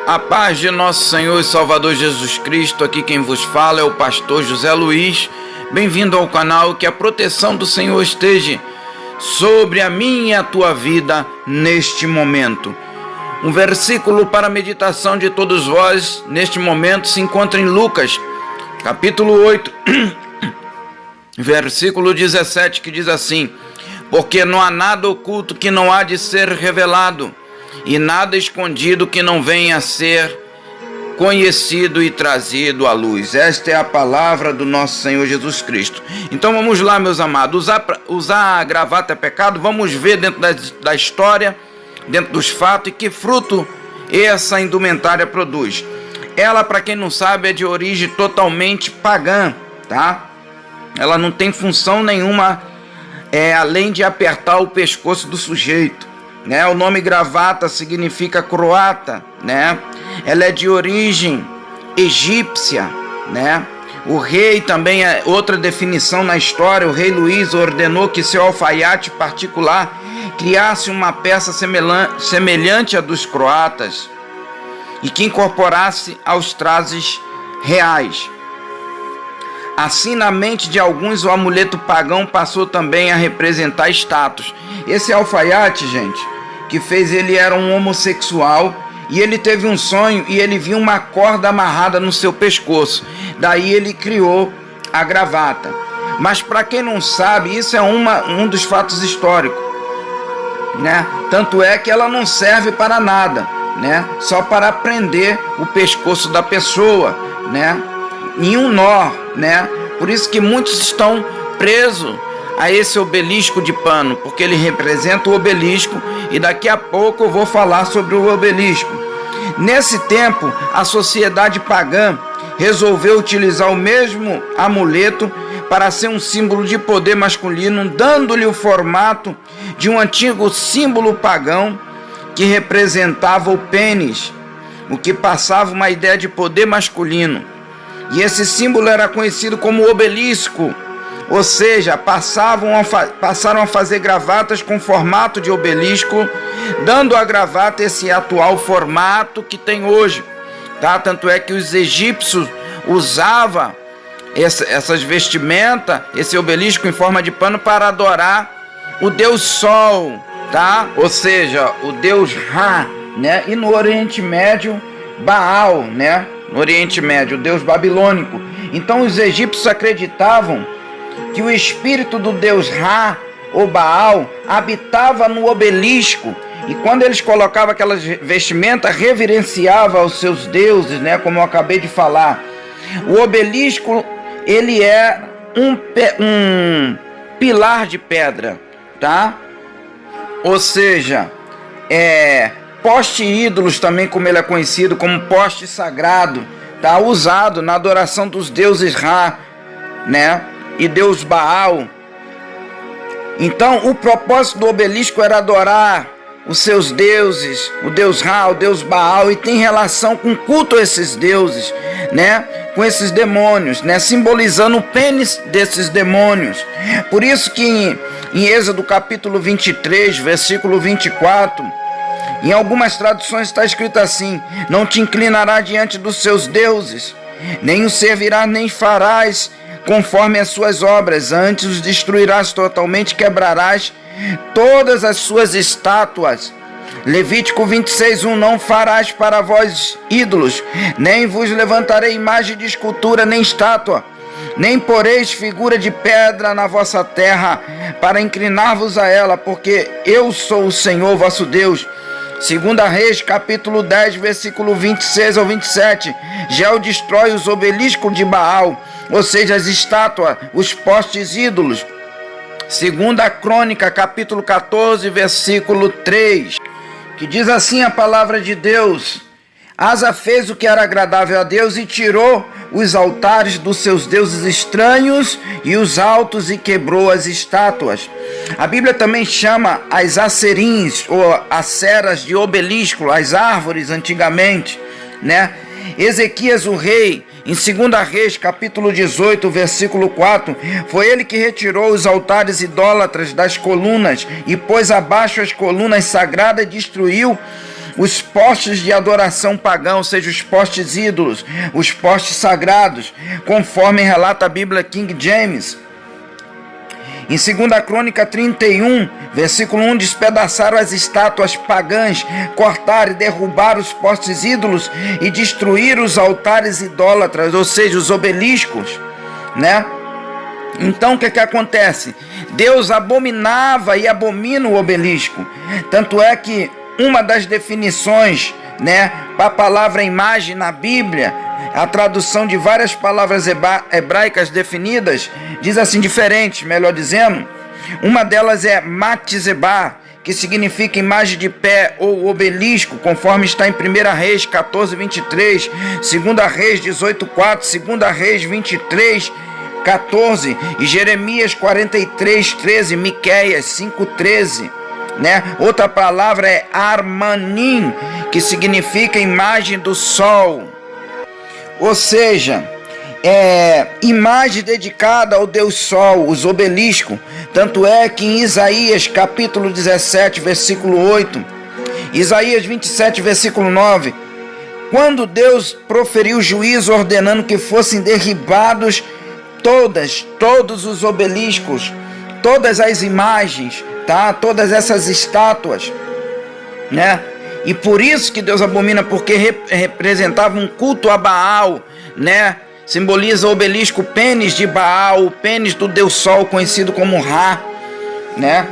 A paz de nosso Senhor e Salvador Jesus Cristo, aqui quem vos fala é o pastor José Luiz. Bem-vindo ao canal, que a proteção do Senhor esteja sobre a minha e a tua vida neste momento. Um versículo para a meditação de todos vós neste momento se encontra em Lucas, capítulo 8, versículo 17, que diz assim: porque não há nada oculto que não há de ser revelado, e nada escondido que não venha a ser conhecido e trazido à luz. Esta é a palavra do nosso Senhor Jesus Cristo. Então vamos lá, meus amados. Usar a gravata é pecado? Vamos ver dentro da história, dentro dos fatos, e que fruto essa indumentária produz. Ela, para quem não sabe, é de origem totalmente pagã, tá? Ela não tem função nenhuma, além de apertar o pescoço do sujeito, né? O nome gravata significa croata, né? Ela é de origem egípcia, né? O rei também é outra definição na história. O rei Luís ordenou que seu alfaiate particular criasse uma peça semelhante à dos croatas e que incorporasse aos trajes reais. Assim, na mente de alguns, o amuleto pagão passou também a representar status. Esse alfaiate, gente, que fez ele era um homossexual, e ele teve um sonho e ele viu uma corda amarrada no seu pescoço. Daí ele criou a gravata. Mas para quem não sabe, isso é um dos fatos históricos, né? Tanto é que ela não serve para nada, né? Só para prender o pescoço da pessoa, né? Em um nó, né? Por isso que muitos estão presos a esse obelisco de pano, porque ele representa o obelisco, e daqui a pouco eu vou falar sobre o obelisco. Nesse tempo, a sociedade pagã resolveu utilizar o mesmo amuleto para ser um símbolo de poder masculino, dando-lhe o formato de um antigo símbolo pagão que representava o pênis, o que passava uma ideia de poder masculino. E esse símbolo era conhecido como obelisco, ou seja, passaram a fazer gravatas com formato de obelisco, dando à gravata esse atual formato que tem hoje, tá? Tanto é que os egípcios usavam essas vestimentas, esse obelisco em forma de pano, para adorar o deus Sol, tá? Ou seja, o deus Ra, né? E no Oriente Médio, Baal, né? No Oriente Médio, o deus babilônico. Então os egípcios acreditavam que o espírito do deus Ra, ou Baal, habitava no obelisco, e quando eles colocavam aquelas vestimentas, reverenciava os seus deuses, né? Como eu acabei de falar. O obelisco, ele é um pilar de pedra, tá? Ou seja, poste ídolos também, como ele é conhecido, como poste sagrado, tá? Usado na adoração dos deuses Ra, né? E deus Baal. Então o propósito do obelisco era adorar os seus deuses, o deus Ra, o deus Baal, e tem relação com culto a esses deuses, né? Com esses demônios, né? Simbolizando o pênis desses demônios. Por isso que em Êxodo capítulo 23, versículo 24, em algumas traduções está escrito assim: não te inclinará diante dos seus deuses, nem os servirás, nem farás conforme as suas obras, antes os destruirás totalmente, quebrarás todas as suas estátuas. Levítico 26:1: não farás para vós ídolos, nem vos levantarei imagem de escultura, nem estátua, nem poreis figura de pedra na vossa terra, para inclinar-vos a ela, porque eu sou o Senhor vosso Deus. 2 Reis, capítulo 10, versículo 26 ao 27. Geu destrói os obeliscos de Baal, ou seja, as estátuas, os postes ídolos. 2 Crônica, capítulo 14, versículo 3, que diz assim a palavra de Deus: Asa fez o que era agradável a Deus e tirou os altares dos seus deuses estranhos e os altos, e quebrou as estátuas. A Bíblia também chama as acerins ou aceras de obelisco, as árvores antigamente, né? Ezequias, o rei, em 2 Reis, capítulo 18, versículo 4, foi ele que retirou os altares idólatras das colunas e pôs abaixo as colunas sagradas e destruiu os postes de adoração pagã, ou seja, os postes ídolos, os postes sagrados, conforme relata a Bíblia King James. Em 2 Crônica 31, versículo 1, despedaçaram as estátuas pagãs, cortaram e derrubaram os postes ídolos e destruíram os altares idólatras, ou seja, os obeliscos, né? Então o que acontece? Deus abominava e abomina o obelisco. Tanto é que uma das definições, né, para a palavra imagem na Bíblia, a tradução de várias palavras hebraicas definidas, diz assim, diferente, melhor dizendo. Uma delas é Matizebá, que significa imagem de pé ou obelisco, conforme está em 1 Reis 14, 23, 2 Reis 18, 4, 2 Reis 23, 14, e Jeremias 43, 13, Miqueias 5, 13. Né? Outra palavra é Armanim, que significa imagem do sol, ou seja, imagem dedicada ao Deus Sol, os obeliscos. Tanto é que em Isaías capítulo 17, versículo 8, Isaías 27, versículo 9, quando Deus proferiu juízo ordenando que fossem derribados todos os obeliscos, todas as imagens, tá? Todas essas estátuas, né? E por isso que Deus abomina, porque representava um culto a Baal, né? Simboliza o obelisco pênis de Baal, o pênis do Deus Sol, conhecido como Ra, né?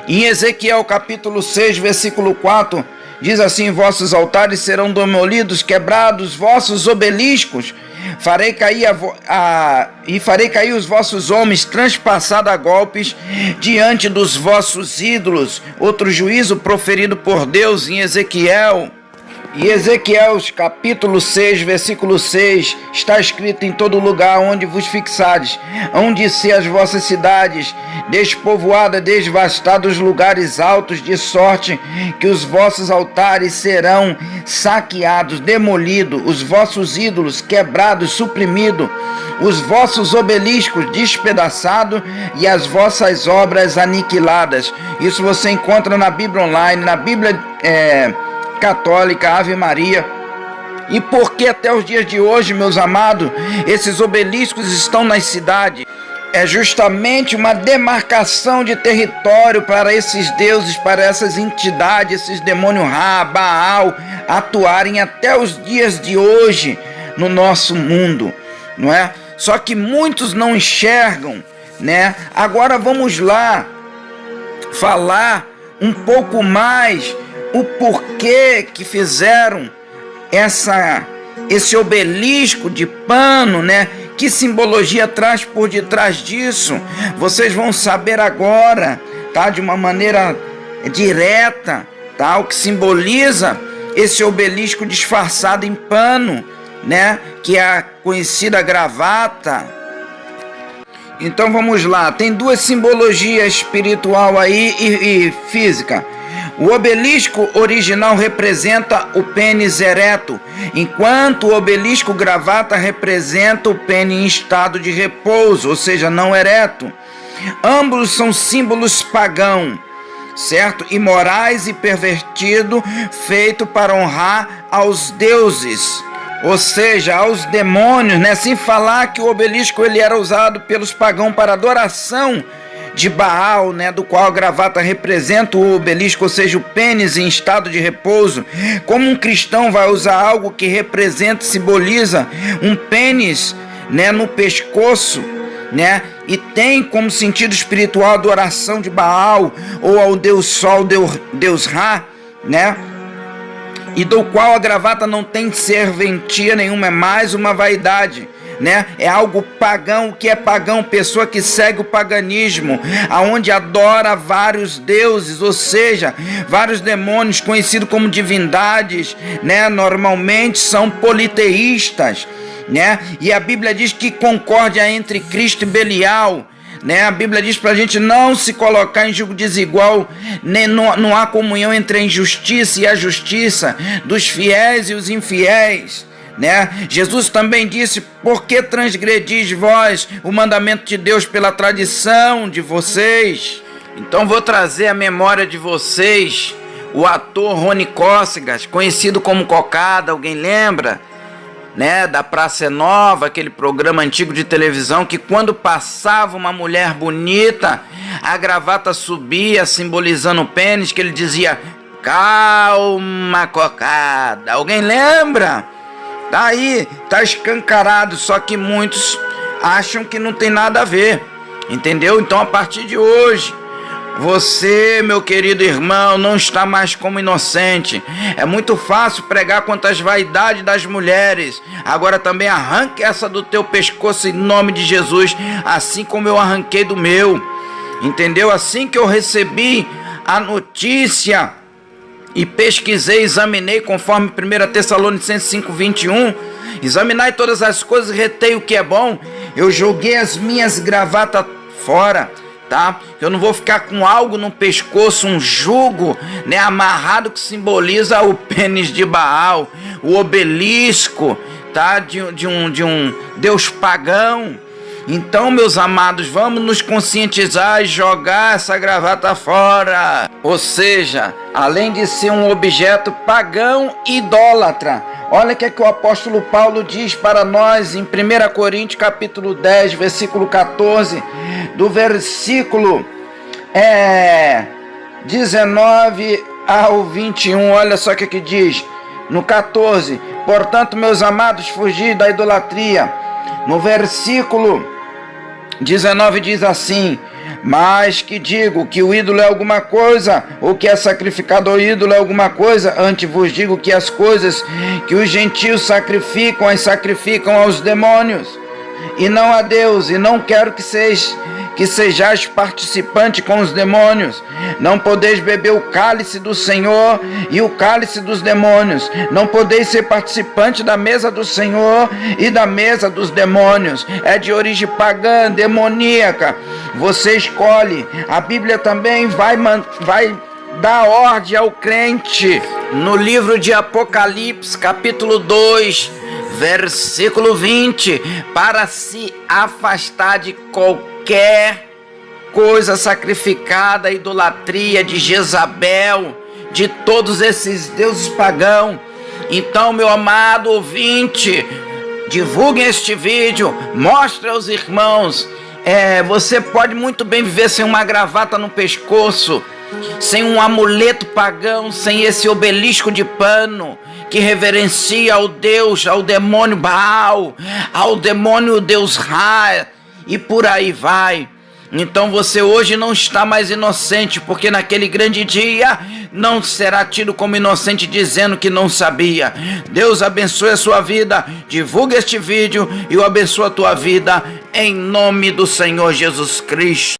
Em Ezequiel capítulo 6, versículo 4, diz assim: vossos altares serão demolidos, quebrados, vossos obeliscos, farei cair os vossos homens transpassados a golpes diante dos vossos ídolos. Outro juízo proferido por Deus em Ezequiel. E Ezequiel capítulo 6, versículo 6, está escrito: em todo lugar onde vos fixares, hão de ser as vossas cidades despovoadas, devastados lugares altos, de sorte que os vossos altares serão saqueados, demolidos, os vossos ídolos quebrados, suprimidos, os vossos obeliscos despedaçados e as vossas obras aniquiladas. Isso você encontra na Bíblia Online, na Bíblia Católica, Ave Maria. E por que até os dias de hoje, meus amados, esses obeliscos estão nas cidades? É justamente uma demarcação de território para esses deuses, para essas entidades, esses demônios Ra, Baal, atuarem até os dias de hoje no nosso mundo, não é? Só que muitos não enxergam, né? Agora vamos lá falar um pouco mais o porquê que fizeram esse obelisco de pano, né? Que simbologia traz por detrás disso? Vocês vão saber agora, tá? De uma maneira direta, tá? O que simboliza esse obelisco disfarçado em pano, né? Que é a conhecida gravata. Então vamos lá, tem duas simbologias espiritual aí e física. O obelisco original representa o pênis ereto, enquanto o obelisco gravata representa o pênis em estado de repouso, ou seja, não ereto. Ambos são símbolos pagãos, certo? Imorais e pervertido, feito para honrar aos deuses, ou seja, aos demônios, né? Sem falar que o obelisco ele era usado pelos pagãos para adoração de Baal, né, do qual a gravata representa o obelisco, ou seja, o pênis em estado de repouso. Como um cristão vai usar algo que representa, simboliza um pênis, né, no pescoço, né, e tem como sentido espiritual a adoração de Baal ou ao Deus Sol, Deus Ra, né, e do qual a gravata não tem serventia nenhuma, é mais uma vaidade, né? É algo pagão. O que é pagão? Pessoa que segue o paganismo, aonde adora vários deuses, ou seja, vários demônios, conhecidos como divindades, né? Normalmente são politeístas, né? E a Bíblia diz que concórdia entre Cristo e Belial, né? A Bíblia diz para a gente não se colocar em julgo desigual, nem não há comunhão entre a injustiça e a justiça, dos fiéis e os infiéis, né? Jesus também disse: por que transgredis vós o mandamento de Deus pela tradição de vocês? Então vou trazer à memória de vocês o ator Rony Cócegas, conhecido como Cocada, alguém lembra? Né, da Praça é Nova, aquele programa antigo de televisão que quando passava uma mulher bonita, a gravata subia simbolizando o pênis, que ele dizia: calma, Cocada. Alguém lembra? Tá aí, tá escancarado, só que muitos acham que não tem nada a ver, entendeu? Então a partir de hoje, você, meu querido irmão, não está mais como inocente. É muito fácil pregar contra as vaidades das mulheres. Agora também arranque essa do teu pescoço em nome de Jesus, assim como eu arranquei do meu. Entendeu? Assim que eu recebi a notícia e pesquisei, examinei, conforme 1 Tessalonicenses 5:21, examinai todas as coisas e retei o que é bom. Eu joguei as minhas gravatas fora, tá? Eu não vou ficar com algo no pescoço, um jugo, né, amarrado, que simboliza o pênis de Baal, o obelisco, tá? De um deus pagão. Então, meus amados, vamos nos conscientizar e jogar essa gravata fora. Ou seja, além de ser um objeto pagão e idólatra, olha o que o apóstolo Paulo diz para nós em 1 Coríntios capítulo 10, versículo 14, do versículo 19 ao 21, olha só o que diz no 14: portanto, meus amados, fugi da idolatria. No versículo 19 diz assim: mas que digo que o ídolo é alguma coisa, ou que é sacrificado ao ídolo é alguma coisa? Antes vos digo que as coisas que os gentios sacrificam, as sacrificam aos demônios, e não a Deus. E não quero que sejais participante com os demônios. Não podeis beber o cálice do Senhor e o cálice dos demônios. Não podeis ser participante da mesa do Senhor e da mesa dos demônios. É de origem pagã, demoníaca. Você escolhe. A Bíblia também vai dar ordem ao crente no livro de Apocalipse, capítulo 2, versículo 20, para se afastar de qualquer coisa sacrificada, idolatria de Jezabel, de todos esses deuses pagãos. Então, meu amado ouvinte, divulguem este vídeo, mostre aos irmãos. Você pode muito bem viver sem uma gravata no pescoço, sem um amuleto pagão, sem esse obelisco de pano que reverencia ao demônio Baal, ao demônio Deus Ra, e por aí vai. Então você hoje não está mais inocente, porque naquele grande dia não será tido como inocente dizendo que não sabia. Deus abençoe a sua vida, divulgue este vídeo e eu abençoo a tua vida em nome do Senhor Jesus Cristo.